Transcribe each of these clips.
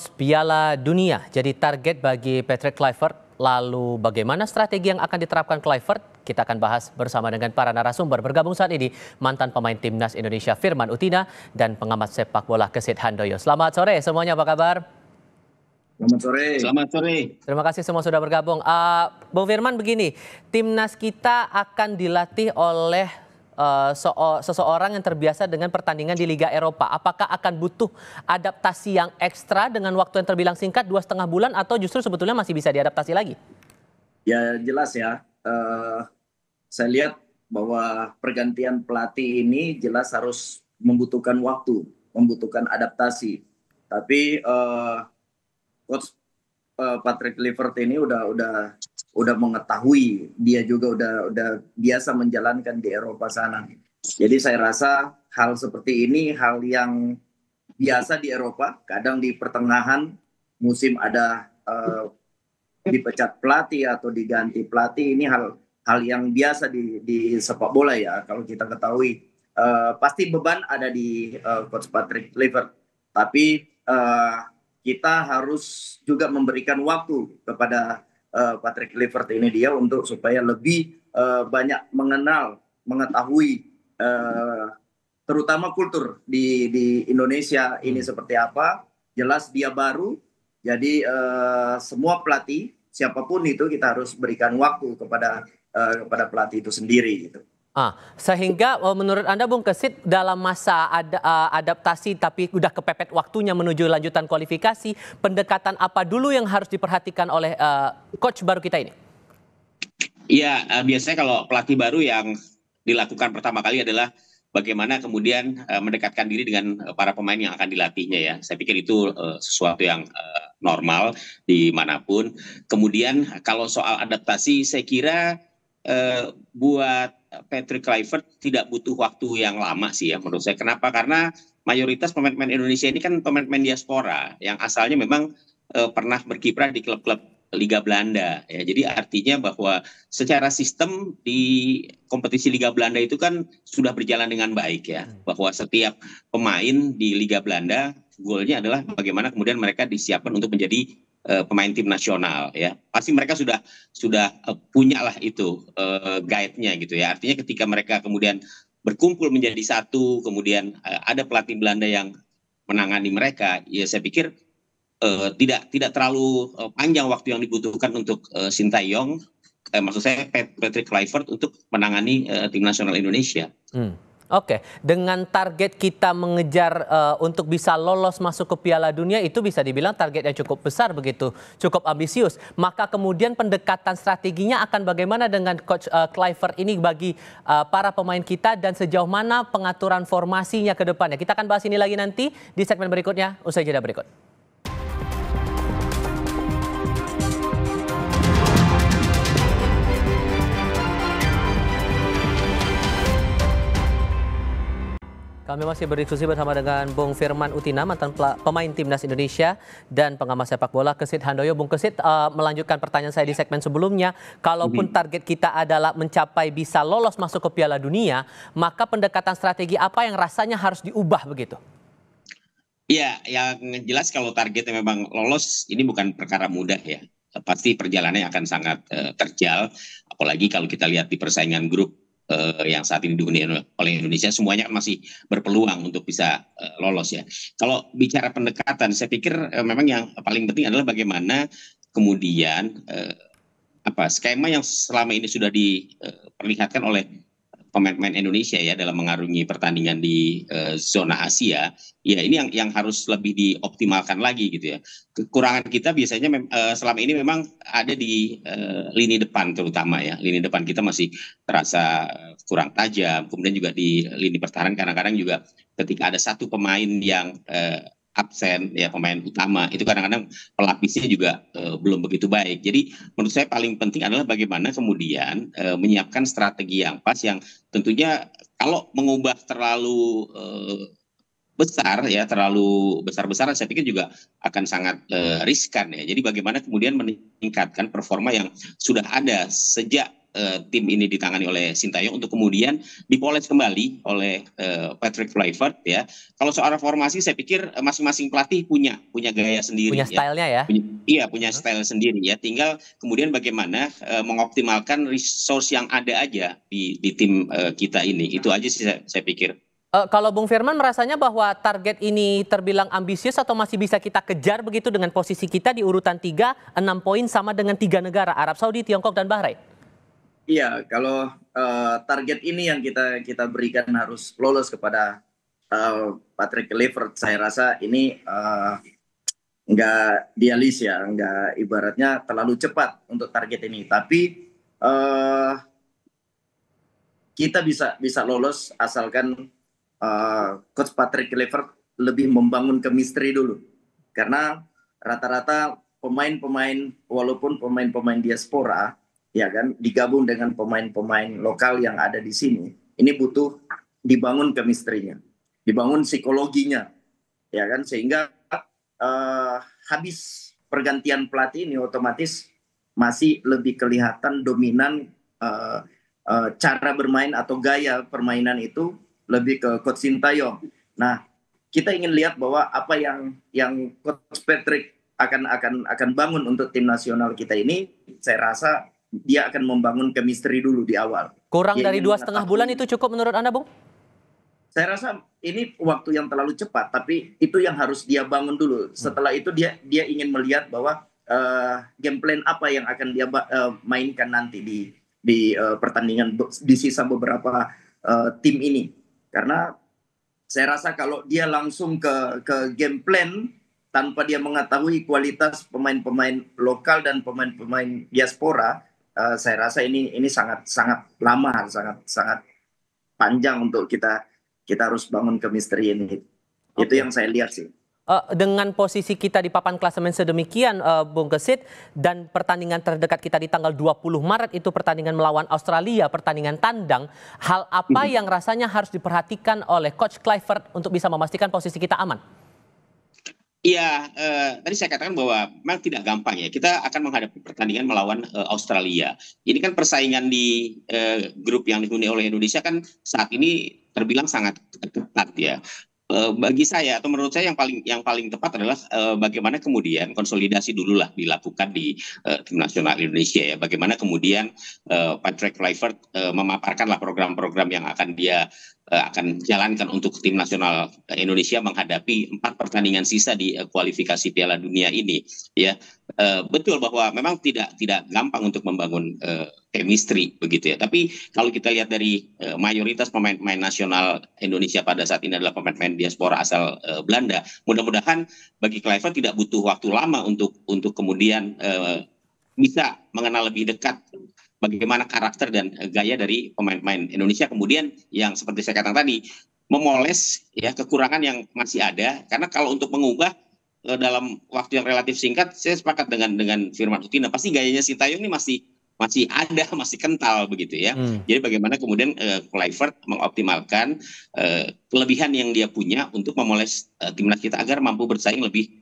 Piala Dunia jadi target bagi Patrick Kluivert. Lalu bagaimana strategi yang akan diterapkan Kluivert? Kita akan bahas bersama dengan para narasumber. Bergabung saat ini mantan pemain Timnas Indonesia Firman Utina dan pengamat sepak bola Kesit Handoyo. Selamat sore semuanya, apa kabar? Selamat sore. Selamat sore. Terima kasih semua sudah bergabung. Bung Firman, begini, Timnas kita akan dilatih oleh seseorang yang terbiasa dengan pertandingan di Liga Eropa. Apakah akan butuh adaptasi yang ekstra dengan waktu yang terbilang singkat 2,5 bulan atau justru sebetulnya masih bisa diadaptasi lagi? Ya jelas ya, saya lihat bahwa pergantian pelatih ini jelas harus membutuhkan waktu, membutuhkan adaptasi. Tapi coach Patrick Kluivert ini udah mengetahui, dia juga udah biasa menjalankan di Eropa sana. Jadi saya rasa hal seperti ini hal yang biasa di Eropa. Kadang di pertengahan musim ada dipecat pelatih atau diganti pelatih, ini hal yang biasa di sepak bola ya. Kalau kita ketahui pasti beban ada di coach Patrick Kluivert. Tapi kita harus juga memberikan waktu kepada Patrick Kluivert ini dia untuk supaya lebih banyak mengetahui terutama kultur di Indonesia ini seperti apa. Jelas dia baru, jadi semua pelatih siapapun itu kita harus berikan waktu kepada pelatih itu sendiri gitu. Sehingga menurut Anda Bung Kesit dalam masa adaptasi tapi udah kepepet waktunya menuju lanjutan kualifikasi, pendekatan apa dulu yang harus diperhatikan oleh coach baru kita ini? Iya, biasanya kalau pelatih baru yang dilakukan pertama kali adalah bagaimana kemudian mendekatkan diri dengan para pemain yang akan dilatihnya ya. Saya pikir itu sesuatu yang normal dimanapun. Kemudian kalau soal adaptasi saya kira buat Patrick Kluivert tidak butuh waktu yang lama sih ya menurut saya. Kenapa? Karena mayoritas pemain-pemain Indonesia ini kan pemain-pemain diaspora yang asalnya memang pernah berkiprah di klub-klub Liga Belanda ya. Jadi artinya bahwa secara sistem di kompetisi Liga Belanda itu kan sudah berjalan dengan baik ya. Bahwa setiap pemain di Liga Belanda goalnya adalah bagaimana kemudian mereka disiapkan untuk menjadi pemain tim nasional ya. Pasti mereka sudah punya lah itu guide-nya gitu ya. Artinya ketika mereka kemudian berkumpul menjadi satu, kemudian ada pelatih Belanda yang menangani mereka, ya saya pikir tidak terlalu panjang waktu yang dibutuhkan untuk Sintayong, maksud saya Patrick Kluivert untuk menangani tim nasional Indonesia. Oke, dengan target kita mengejar untuk bisa lolos masuk ke Piala Dunia itu bisa dibilang target yang cukup besar begitu, cukup ambisius. Maka kemudian pendekatan strateginya akan bagaimana dengan coach Kluivert ini bagi para pemain kita dan sejauh mana pengaturan formasinya ke depannya. Kita akan bahas ini lagi nanti di segmen berikutnya, usai jeda berikut. Kami masih berdiskusi bersama dengan Bung Firman Utina, mantan pemain Timnas Indonesia dan pengamat sepak bola Kesit Handoyo. Bung Kesit, melanjutkan pertanyaan saya di segmen sebelumnya, kalaupun target kita adalah mencapai bisa lolos masuk ke Piala Dunia, maka pendekatan strategi apa yang rasanya harus diubah begitu? Iya, yang jelas kalau targetnya memang lolos, ini bukan perkara mudah ya. Pasti perjalanannya akan sangat terjal, apalagi kalau kita lihat di persaingan grup yang saat ini dihuni oleh Indonesia, semuanya masih berpeluang untuk bisa lolos ya. Kalau bicara pendekatan, saya pikir memang yang paling penting adalah bagaimana kemudian skema yang selama ini sudah diperlihatkan oleh pemain-pemain Indonesia ya dalam mengarungi pertandingan di zona Asia, ya ini yang harus lebih dioptimalkan lagi gitu ya. Kekurangan kita biasanya selama ini memang ada di lini depan terutama ya. Lini depan kita masih terasa kurang tajam, kemudian juga di lini pertahanan kadang-kadang juga ketika ada satu pemain yang absen ya, pemain utama itu kadang-kadang pelapisnya juga belum begitu baik. Jadi menurut saya paling penting adalah bagaimana kemudian menyiapkan strategi yang pas, yang tentunya kalau mengubah terlalu besar ya, terlalu besar-besaran, saya pikir juga akan sangat riskan ya. Jadi bagaimana kemudian meningkatkan performa yang sudah ada sejak tim ini ditangani oleh Sintayong untuk kemudian dipoles kembali oleh Patrick Kluivert ya. Kalau soal reformasi saya pikir masing-masing pelatih punya gaya sendiri Punya ya. stylenya ya. Punya style sendiri ya. Tinggal kemudian bagaimana mengoptimalkan resource yang ada aja di tim kita ini. Itu aja sih saya pikir. Kalau Bung Firman merasanya bahwa target ini terbilang ambisius atau masih bisa kita kejar begitu dengan posisi kita di urutan 3, 6 poin sama dengan 3 negara, Arab Saudi, Tiongkok, dan Bahrain? Iya, kalau target ini yang kita berikan harus lolos kepada Patrick Kluivert, saya rasa ini nggak idealis ya, nggak, ibaratnya terlalu cepat untuk target ini. Tapi kita bisa lolos asalkan Coach Patrick Kluivert lebih membangun chemistry dulu, karena rata-rata pemain-pemain, walaupun pemain-pemain diaspora ya kan, digabung dengan pemain-pemain lokal yang ada di sini, ini butuh dibangun chemistry-nya, dibangun psikologinya ya kan, sehingga habis pergantian pelatih ini otomatis masih lebih kelihatan dominan cara bermain atau gaya permainan itu lebih ke Coach Sintayong. Nah, kita ingin lihat bahwa apa yang Coach Patrick akan bangun untuk tim nasional kita ini, saya rasa dia akan membangun chemistry dulu di awal. Kurang Dia dari 2,5 bulan itu cukup menurut Anda, Bung? Saya rasa ini waktu yang terlalu cepat, tapi itu yang harus dia bangun dulu. Setelah itu dia ingin melihat bahwa game plan apa yang akan dia mainkan nanti di pertandingan di sisa beberapa tim ini. Karena saya rasa kalau dia langsung ke game plan tanpa dia mengetahui kualitas pemain-pemain lokal dan pemain-pemain diaspora, saya rasa ini sangat lama, sangat panjang untuk kita harus bangun chemistry ini. Itu yang saya lihat sih. Dengan posisi kita di papan klasemen sedemikian, Bung Kesit, dan pertandingan terdekat kita di tanggal 20 Maret itu pertandingan melawan Australia, pertandingan tandang, hal apa yang rasanya harus diperhatikan oleh Coach Kluivert untuk bisa memastikan posisi kita aman? Iya, tadi saya katakan bahwa memang tidak gampang ya. Kita akan menghadapi pertandingan melawan Australia. Ini kan persaingan di grup yang dihuni oleh Indonesia kan saat ini terbilang sangat ketat ya. Bagi saya atau menurut saya yang paling tepat adalah bagaimana kemudian konsolidasi dulu lah dilakukan di tim nasional Indonesia ya. Bagaimana kemudian Patrick Kluivert memaparkanlah program-program yang akan dia akan jalankan untuk tim nasional Indonesia menghadapi 4 pertandingan sisa di kualifikasi Piala Dunia ini ya. Betul bahwa memang tidak gampang untuk membangun chemistry begitu ya. Tapi kalau kita lihat dari mayoritas pemain-pemain nasional Indonesia pada saat ini adalah pemain-pemain diaspora asal Belanda. Mudah-mudahan bagi Kluivert tidak butuh waktu lama untuk kemudian bisa mengenal lebih dekat bagaimana karakter dan gaya dari pemain-pemain Indonesia, kemudian yang seperti saya katakan tadi memoles ya kekurangan yang masih ada, karena kalau untuk mengubah dalam waktu yang relatif singkat, saya sepakat dengan Firman Utina, pasti gayanya Sintayong ini masih ada, masih kental begitu ya. Jadi bagaimana kemudian Kluivert mengoptimalkan kelebihan yang dia punya untuk memoles timnas kita agar mampu bersaing lebih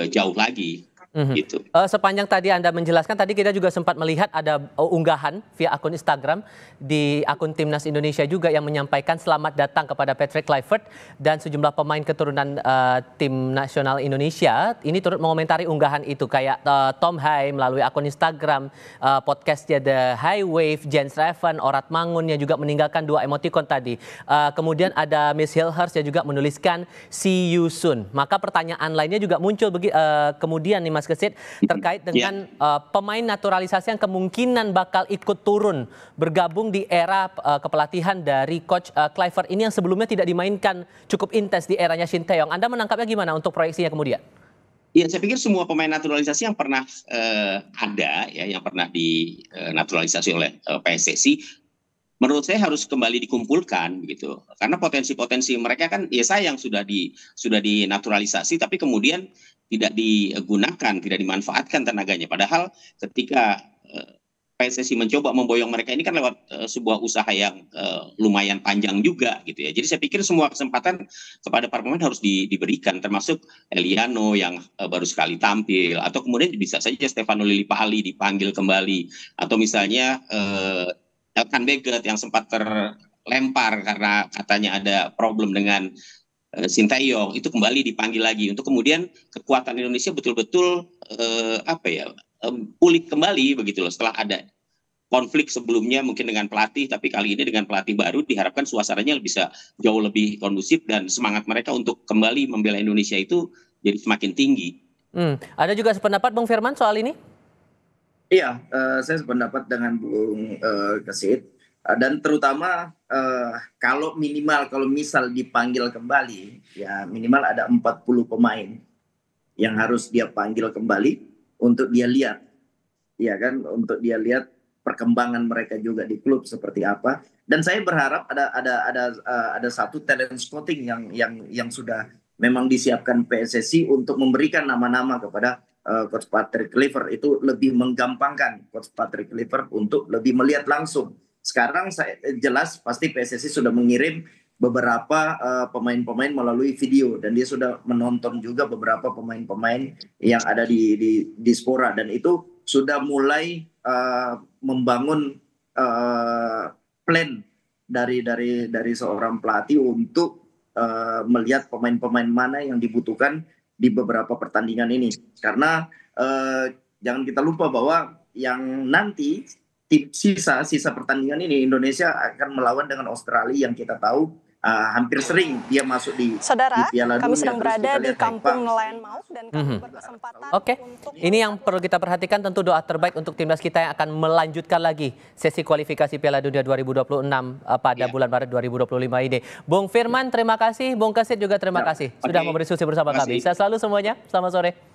jauh lagi. Gitu. Sepanjang tadi Anda menjelaskan, tadi kita juga sempat melihat ada unggahan via akun Instagram di akun Timnas Indonesia juga yang menyampaikan selamat datang kepada Patrick Kluivert dan sejumlah pemain keturunan tim nasional Indonesia. Ini turut mengomentari unggahan itu, kayak Tom Hai melalui akun Instagram, podcastnya The High Wave, Jens Reven, Orat Mangun yang juga meninggalkan 2 emoticon tadi. Kemudian ada Miss Hilhurst yang juga menuliskan see you soon. Maka pertanyaan lainnya juga muncul kemudian nih Mas Kesit, terkait dengan pemain naturalisasi yang kemungkinan bakal ikut turun bergabung di era kepelatihan dari Coach Kluivert ini yang sebelumnya tidak dimainkan cukup intens di eranya Sintayong. Anda menangkapnya gimana untuk proyeksinya kemudian? Ya, saya pikir semua pemain naturalisasi yang pernah ada ya, yang pernah dinaturalisasi oleh PSSI, menurut saya harus kembali dikumpulkan gitu, karena potensi-potensi mereka kan ya sayang sudah dinaturalisasi tapi kemudian tidak digunakan, tidak dimanfaatkan tenaganya. Padahal ketika PSSI mencoba memboyong mereka ini kan lewat sebuah usaha yang lumayan panjang juga gitu ya. Jadi saya pikir semua kesempatan kepada para pemain harus diberikan, termasuk Eliano yang baru sekali tampil, atau kemudian bisa saja Stefano Lillipali dipanggil kembali, atau misalnya Elkan Beget yang sempat terlempar karena katanya ada problem dengan Sintayong, itu kembali dipanggil lagi untuk kemudian kekuatan Indonesia betul-betul pulih kembali begitu loh, setelah ada konflik sebelumnya mungkin dengan pelatih, tapi kali ini dengan pelatih baru diharapkan suasananya bisa jauh lebih kondusif dan semangat mereka untuk kembali membela Indonesia itu jadi semakin tinggi. Ada juga sependapat Bung Firman soal ini? Iya, saya sependapat dengan Bung Kesit, dan terutama kalau misal dipanggil kembali, ya minimal ada 40 pemain yang harus dia panggil kembali untuk dia lihat, ya kan, untuk dia lihat perkembangan mereka juga di klub seperti apa. Dan saya berharap ada satu talent scouting yang sudah memang disiapkan PSSI untuk memberikan nama-nama kepada Coach Patrick Kluivert. Itu lebih menggampangkan Coach Patrick Kluivert untuk lebih melihat langsung. Sekarang jelas pasti PSSI sudah mengirim beberapa pemain-pemain melalui video, dan dia sudah menonton juga beberapa pemain-pemain yang ada di Diaspora, dan itu sudah mulai membangun plan dari seorang pelatih untuk melihat pemain-pemain mana yang dibutuhkan di beberapa pertandingan ini. Karena jangan kita lupa bahwa yang nanti sisa pertandingan ini Indonesia akan melawan dengan Australia yang kita tahu hampir sering dia masuk di Piala Dunia. Kami sedang berada di kampung nelayan Mauk dan kami berkesempatan untuk... Ini yang perlu kita perhatikan, tentu doa terbaik untuk timnas kita yang akan melanjutkan lagi sesi kualifikasi Piala Dunia 2026 pada bulan Maret 2025 ini. Bung Firman terima kasih, Bung Kesit juga terima kasih sudah mau berdiskusi bersama kami. Saya selalu semuanya, selamat sore.